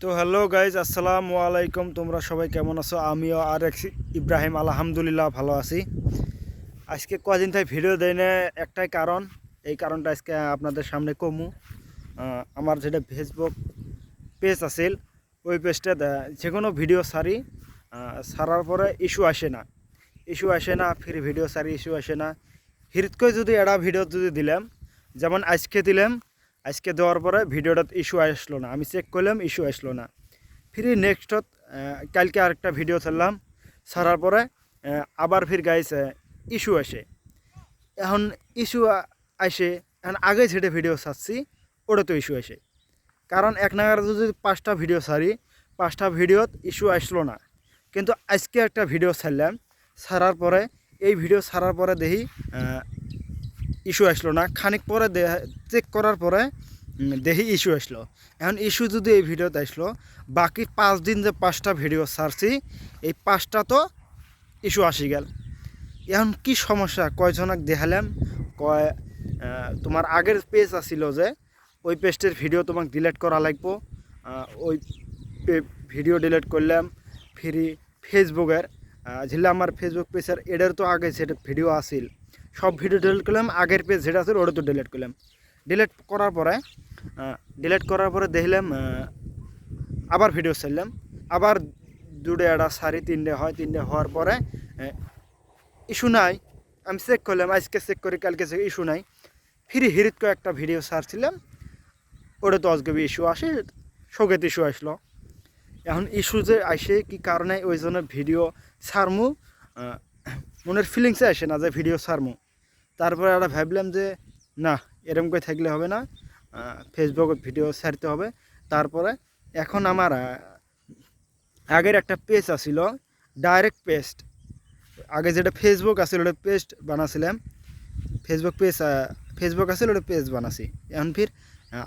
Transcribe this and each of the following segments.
তো hello guys, আসসালামু আলাইকুম। তোমরা সবাই কেমন আছো? আমিও RX ইব্রাহিম আলহামদুলিল্লাহ ভালো আছি। আজকে কদিন থেকে ভিডিও দেয় না, একটাই কারণ। এই কারণটা আজকে আপনাদের সামনে কমু। আমার যেটা ফেসবুক পেজ আছিল, ওই পেজটা যে কোনো ভিডিও সারার পরে ইস্যু আসে না, ফ্রি ভিডিও সারি ইস্যু আসে না। হিরিত করে যদি একটা ভিডিও যদি দিলাম, যেমন আজকে দিলাম, আজকে দেওয়ার পরে ভিডিওটাতে ইস্যু আসলো না, আমি চেক করলাম ইস্যু আসলো না। ফির নেক্সটত কালকে আরেকটা ভিডিও ছাড়লাম, ছাড়ার পরে আবার ফির গাইস ইস্যু আসে। এখন ইস্যু আসে, এখন আগে যেটা ভিডিও ছাড়ছি ওটা তো ইস্যু আসে। কারণ এক নাগারে যদি 5টা ভিডিও ছাড়ি, 5টা ভিডিওত ইস্যু আসলো না। কিন্তু আজকে একটা ভিডিও ছাড়লাম, ছাড়ার পরে এই ভিডিও ছাড়ার পরে দেখি ইস্যু আসলো না। খানিক পরে চেক করার পরে দেখি ইস্যু আসলো। এখন ইস্যু যদি এই ভিডিওতে আসলো, বাকি 5 দিন যে 5টা ভিডিও ছাড়ছি, এই 5টা তো ইস্যু আসি গেল। এখন কি সমস্যা কয়জনক দেখালাম, কয় তোমার আগের পেজ আসিল যে ওই পেজটের ভিডিও তোমাকে ডিলিট করা লাগবো। ওই ভিডিও ডিলিট করলাম। ফ্রি ফেসবুকের যেটা আমার ফেসবুক পেজের এটার তো আগে যেটা ভিডিও আসিল, সব ভিডিও ডিলিট করলাম। আগের পেজ যেটা আছে ওটা তো ডিলিট করলাম। ডিলিট করার পরে দেখলাম আবার ভিডিও ছাড়লাম। আবার দুটো একটা সারি তিনটে হয়, তিনটে হওয়ার পরে ইস্যু নাই। আমি চেক করলাম, আজকে চেক করি, কালকে ইস্যু নাই। ফ্রি হিরিত একটা ভিডিও ছাড়ছিলাম, ওটা তো আজকে ইস্যু আসে, সগেত ইস্যু আসলো। এখন ইস্যু যে আসে কি কারণে, ওই জন্য ভিডিও ছাড়মু মনের ফিলিংসে আসে না যে ভিডিও ছাড়মু। তারপরে একটা ভাবলাম যে না, এরকম করে থাকলে হবে না, ফেসবুকে ভিডিও ছাড়তে হবে। তারপরে এখন আমার আগের একটা পেজ আসিল, ডাইরেক্ট পেস্ট। আগে যেটা ফেসবুক আছিল ওটা পেস্ট বানাছিলাম, ফেসবুক আছে ওটা পেজ বানাছি। এখন ফির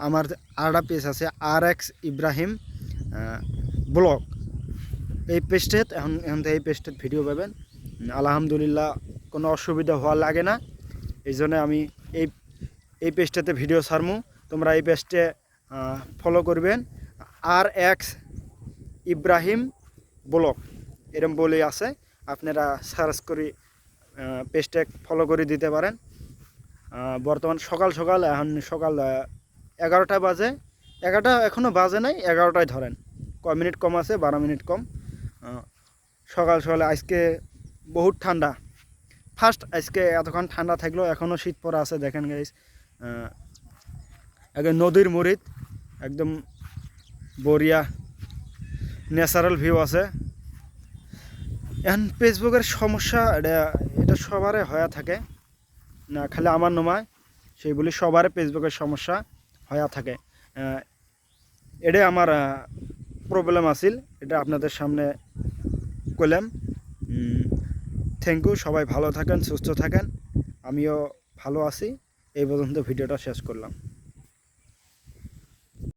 আমার আরেকটা পেজ আছে RX ইব্রাহিম ব্লগ, এই পেজটাত এখন এই পেজটাত ভিডিও পাবেন। আলহামদুলিল্লাহ কোনো অসুবিধা হওয়া লাগে না। এই জন্য আমি এই এই পেজটাতে ভিডিও ছাড়মু। তোমরা এই পেজটে ফলো করবেন, RX ইব্রাহিম ব্লগ এরম বলে আছে। আপনারা সার্চ করে পেজটা ফলো করে দিতে পারেন। বর্তমান সকাল সকাল, এখন সকাল 11টা বাজে, 11টা এখনও বাজে নাই, 11টায় ধরেন। কয় মিনিট কম আছে, 12 মিনিট কম। সকাল সকালে আজকে বহুত ঠান্ডা। আজকে এতক্ষণ ঠান্ডা থাকলেও এখনও শীত পড়া আছে। দেখেন গাইস, একদম নদীর মুড়িদ, একদম বরিয়া ন্যাচারাল ভিউ আছে। এখন ফেসবুকের সমস্যা এটা সবারই হয়ে থাকে, না খালি আমার নয়, সেই বলি সবার ফেসবুকের সমস্যা হয়ে থাকে। এটাই আমার প্রবলেম আছিল, এটা আপনাদের সামনে কইলাম। থ্যাংক ইউ, সবাই ভালো থাকেন, সুস্থ থাকেন। আমিও ভালো আছি। এই পর্যন্ত ভিডিওটা শেষ করলাম।